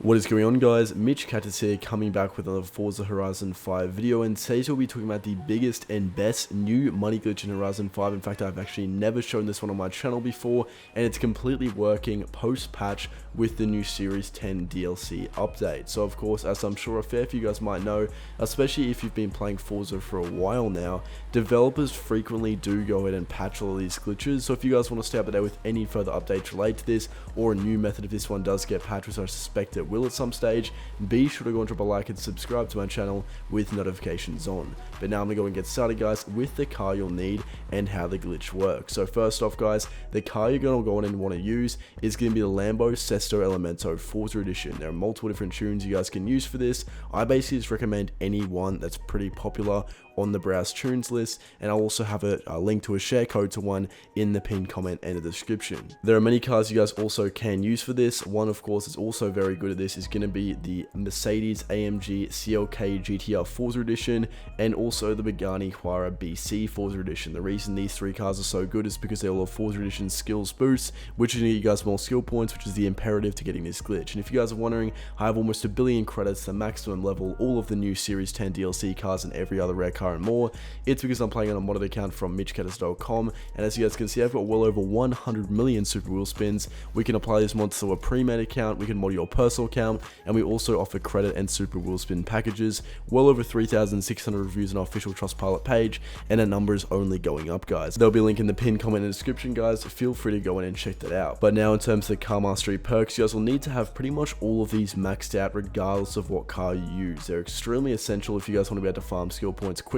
What is going on, guys? MitchCactus here, coming back with another Forza Horizon 5 video, and today we'll be talking about the biggest and best new money glitch in Horizon 5. In fact, I've actually never shown this one on my channel before, and it's completely working post-patch with the new Series 10 DLC update. So of course, as I'm sure a fair few guys might know, especially if you've been playing Forza for a while now, developers frequently do go ahead and patch all of these glitches. So if you guys want to stay up to date with any further updates related to this, or a new method if this one does get patched, which I suspect it will at some stage, be sure to go and drop a like and subscribe to my channel with notifications on. But now I'm gonna go and get started, guys, with the car you'll need and how the glitch works. So first off, guys, the car you're gonna go on and want to use is gonna be the Lambo Sesto Elemento Forza Edition. There are multiple different tunes you guys can use for this. I basically just recommend any one that's pretty popular on the browse tunes list, and I'll also have a link to a share code to one in the pinned comment and the description. There are many cars you guys also can use for this. One, of course, is also very good at this is going to be the Mercedes-AMG CLK GTR Forza Edition, and also the Pagani Huayra BC Forza Edition. The reason these three cars are so good is because they all have Forza Edition skills boosts, which is going to get you guys more skill points, which is the imperative to getting this glitch. And if you guys are wondering, I have almost 1 billion credits, the maximum level, all of the new Series 10 DLC cars and every other rare car and more. It's because I'm playing on a modded account from MitchCactus.com, and as you guys can see, I've got well over 100 million super wheel spins. We can apply this mod to a pre-made account, we can mod your personal account, and we also offer credit and super wheel spin packages. Well over 3,600 reviews on our official Trustpilot page, and that number is only going up, guys. There'll be a link in the pinned comment and description, guys. Feel free to go in and check that out. But now, in terms of the car mastery perks, you guys will need to have pretty much all of these maxed out regardless of what car you use. They're extremely essential if you guys want to be able to farm skill points quicker,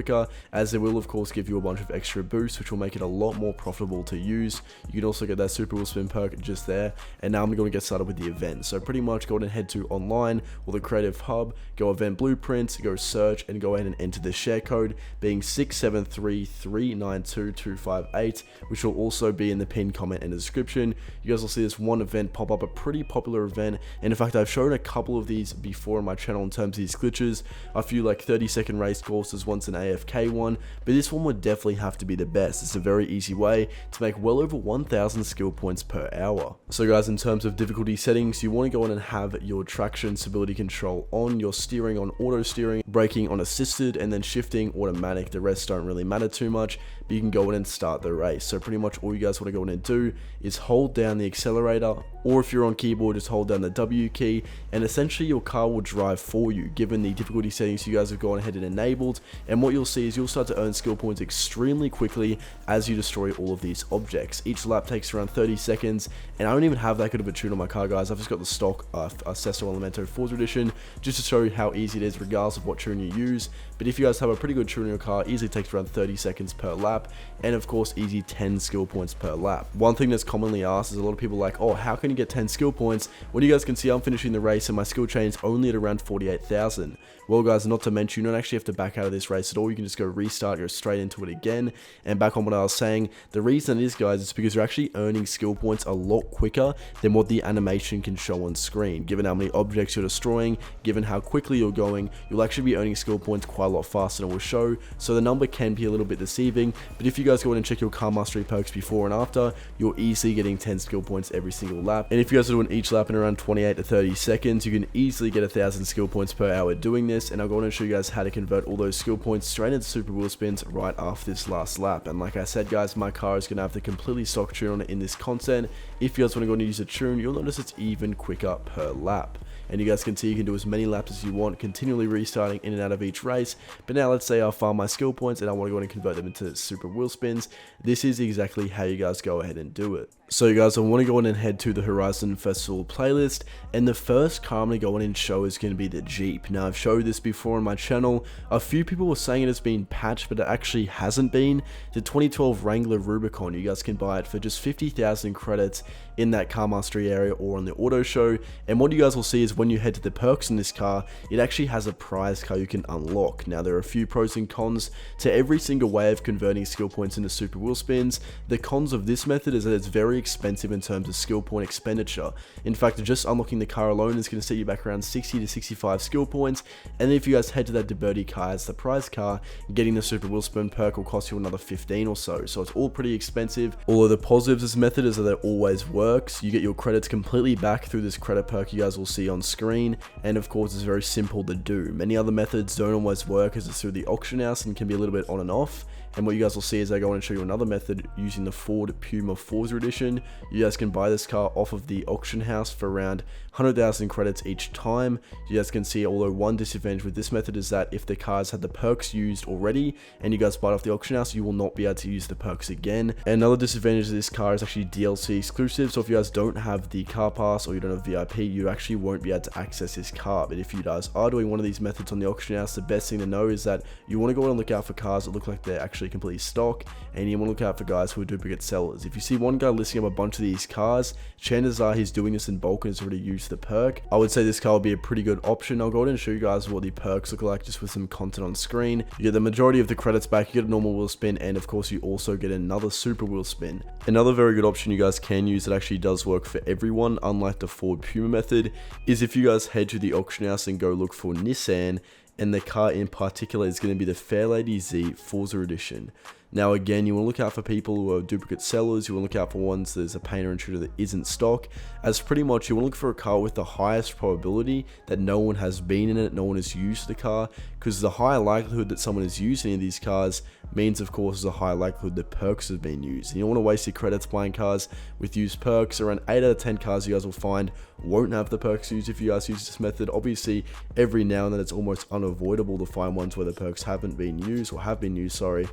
as they will of course give you a bunch of extra boosts, which will make it a lot more profitable to use. You can also get that super wheel spin perk just there. And now I'm going to get started with the event. So pretty much go ahead and head to online or the creative hub, go event blueprints, go search, and go ahead and enter the share code being 673392258, which will also be in the pinned comment and description. You guys will see this one event pop up, a pretty popular event, and in fact I've shown a couple of these before on my channel in terms of these glitches, a few like 30-second race courses, once an AFK one, but this one would definitely have to be the best. It's a very easy way to make well over 1,000 skill points per hour. So guys, in terms of difficulty settings, you want to go on and have your traction stability control on, your steering on auto steering, braking on assisted, and then shifting automatic. The rest don't really matter too much, but you can go in and start the race. So pretty much all you guys want to go in and do is hold down the accelerator, or if you're on keyboard, just hold down the W key, and essentially your car will drive for you given the difficulty settings you guys have gone ahead and enabled. And what you'll see is you'll start to earn skill points extremely quickly as you destroy all of these objects. Each lap takes around 30 seconds, and I don't even have that good of a tune on my car, guys. I've just got the stock Sesto Elemento Forza Edition just to show you how easy it is regardless of what tune you use. But if you guys have a pretty good tune in your car, easily takes around 30 seconds per lap, and of course easy 10 skill points per lap. One thing that's commonly asked is a lot of people like, oh, how can you get 10 skill points? Well, you guys can see I'm finishing the race and my skill chain is only at around 48,000. Well guys, not to mention, you don't actually have to back out of this race at all. You can just go restart, go straight into it again. And back on what I was saying, the reason it is, guys, is because you're actually earning skill points a lot quicker than what the animation can show on screen. Given how many objects you're destroying, given how quickly you're going, you'll actually be earning skill points quite a lot faster than it will show. So the number can be a little bit deceiving, but if you guys go in and check your car mastery perks before and after, you're easily getting 10 skill points every single lap. And if you guys are doing each lap in around 28 to 30 seconds, you can easily get 1,000 skill points per hour doing this. And I'll go on and show you guys how to convert all those skill points straight into super wheel spins right after this last lap. And like I said, guys, my car is going to have the completely stock tune on it in this content. If you guys want to go and use a tune, you'll notice it's even quicker per lap. And you guys can see you can do as many laps as you want, continually restarting in and out of each race. But now let's say I farm my skill points and I want to go and convert them into super wheel spins. This is exactly how you guys go ahead and do it. So you guys, I want to go in and head to the Horizon Festival playlist, and the first car I'm going to go in and show is going to be the Jeep. Now I've showed this before on my channel. A few people were saying it has been patched, but it actually hasn't been. The 2012 Wrangler Rubicon, you guys can buy it for just 50,000 credits in that car mastery area or on the auto show. And what you guys will see is when you head to the perks in this car, it actually has a prize car you can unlock. Now there are a few pros and cons to every single way of converting skill points into super wheel spins. The cons of this method is that it's very very expensive in terms of skill point expenditure. In fact, just unlocking the car alone is going to set you back around 60 to 65 skill points, and then if you guys head to that Deberti car as the prize car, getting the Super Wheelspin perk will cost you another 15 or so it's all pretty expensive. Although the positives of this method is that it always works. You get your credits completely back through this credit perk you guys will see on screen, and of course it's very simple to do. Many other methods don't always work as it's through the auction house and can be a little bit on and off. And what you guys will see is I go on and show you another method using the Ford Puma Forza edition. You guys can buy this car off of the auction house for around 100,000 credits each time. You guys can see, although one disadvantage with this method is that if the cars had the perks used already and you guys buy it off the auction house, you will not be able to use the perks again. And another disadvantage of this car is actually DLC exclusive, so if you guys don't have the car pass or you don't have VIP, you actually won't be able to access this car. But if you guys are doing one of these methods on the auction house, the best thing to know is that you want to go and look out for cars that look like they're actually completely stock, and you want to look out for guys who are duplicate sellers. If you see one guy listing up a bunch of these cars, chances are he's doing this in bulk and has already used the perk. I would say this car will be a pretty good option. I'll go ahead and show you guys what the perks look like just with some content on screen. You get the majority of the credits back, you get a normal wheel spin, and of course you also get another super wheel spin. Another very good option you guys can use that actually does work for everyone, unlike the Ford Puma method, is if you guys head to the auction house and go look for Nissan, and the car in particular is going to be the Fairlady Z Forza edition. Now again, you want to look out for people who are duplicate sellers, you want to look out for ones there's a painter intruder that isn't stock, as pretty much you want to look for a car with the highest probability that no one has been in it, no one has used the car, because the higher likelihood that someone has used any of these cars means of course there's a high likelihood that perks have been used. And you don't want to waste your credits buying cars with used perks. Around 8 out of 10 cars you guys will find won't have the perks used if you guys use this method. Obviously every now and then it's almost unavoidable to find ones where the perks haven't been used, or have been used, sorry.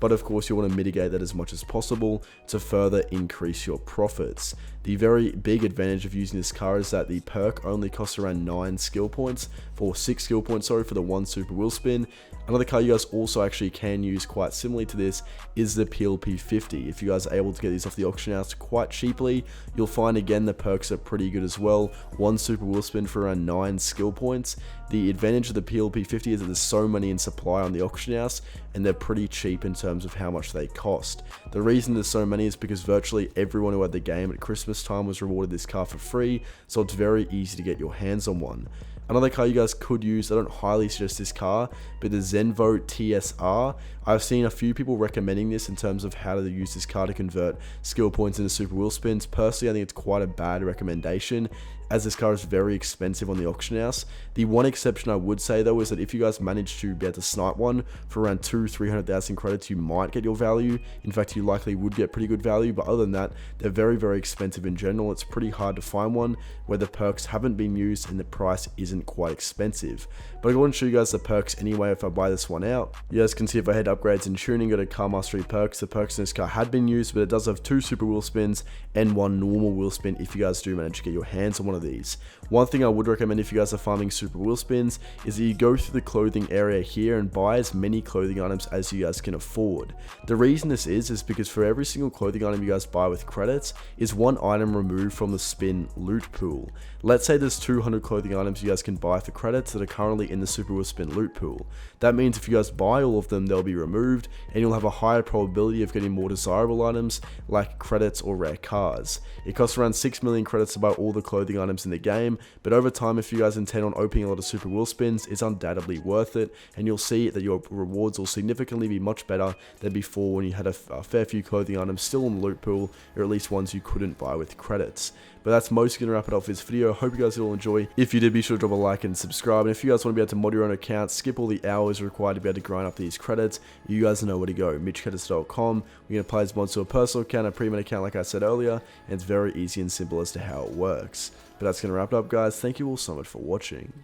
But of course you want to mitigate that as much as possible to further increase your profits. The very big advantage of using this car is that the perk only costs around 6 skill points for the one super wheel spin. Another car you guys also actually can use quite similarly to this is the PLP 50. If you guys are able to get these off the auction house quite cheaply, you'll find again the perks are pretty good as well. One super wheel spin for around 9 skill points. The advantage of the PLP 50 is that there's so many in supply on the auction house, and they're pretty cheap in terms of how much they cost. The reason there's so many is because virtually everyone who had the game at Christmas time was rewarded this car for free, so it's very easy to get your hands on one. Another car you guys could use, I don't highly suggest this car, but the Zenvo TSR. I've seen a few people recommending this in terms of how to use this car to convert skill points into super wheel spins. Personally, I think it's quite a bad recommendation, as this car is very expensive on the auction house. The one exception I would say though is that if you guys manage to be able to snipe one for around 200,000-300,000 credits, you might get your value. In fact, you likely would get pretty good value, but other than that, they're very, very expensive in general. It's pretty hard to find one where the perks haven't been used and the price isn't quite expensive. But I want to show you guys the perks anyway if I buy this one out. You guys can see if I head upgrades and tuning, go to car mastery perks, the perks in this car had been used, but it does have 2 super wheel spins and 1 normal wheel spin if you guys do manage to get your hands on one of these. One thing I would recommend if you guys are farming super wheel spins is that you go through the clothing area here and buy as many clothing items as you guys can afford. The reason this is because for every single clothing item you guys buy with credits is 1 item removed from the spin loot pool. Let's say there's 200 clothing items you guys can buy for credits that are currently in the super wheel spin loot pool. That means if you guys buy all of them, they'll be removed and you'll have a higher probability of getting more desirable items like credits or rare cars. It costs around 6 million credits to buy all the clothing items in the game, but over time if you guys intend on opening a lot of super wheel spins, it's undoubtedly worth it, and you'll see that your rewards will significantly be much better than before when you had a fair few clothing items still in the loot pool, or at least ones you couldn't buy with credits. But that's mostly going to wrap it up for this video. I hope you guys all enjoy. If you did, be sure to drop a like and subscribe. And if you guys want to be able to mod your own account, skip all the hours required to be able to grind up these credits, you guys know where to go. MitchCactus.com. We're going to apply this mod to a personal account, a premium account like I said earlier, and it's very easy and simple as to how it works. But that's going to wrap it up, guys. Thank you all so much for watching.